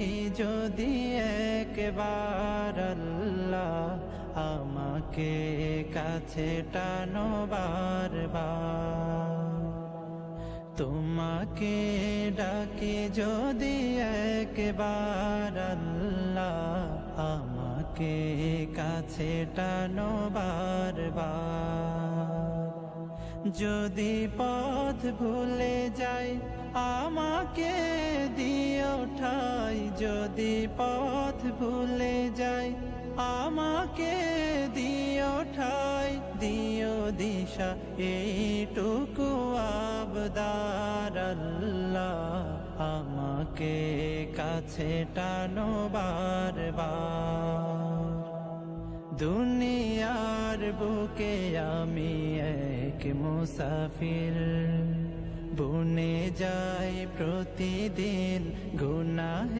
ডাকি যদি একবার আল্লাহ, আমাকে কাছে টানো বারবার। তোমাকে ডাকি যদি একবার আল্লাহ, আমাকে কাছে টানো বারবার। যদি পথ ভুলে যাই আমাকে দিও ঠাই, যদি পথ ভুলে যাই আমাকে দিও ঠাই, দিও দিশা এইটুকু আবদার আল্লাহ, আমাকে কাছে টানো বারবার। দুনিয়ার বুকে আমি এক মুসাফির, বনে যাই প্রতিদিন গুনাহ।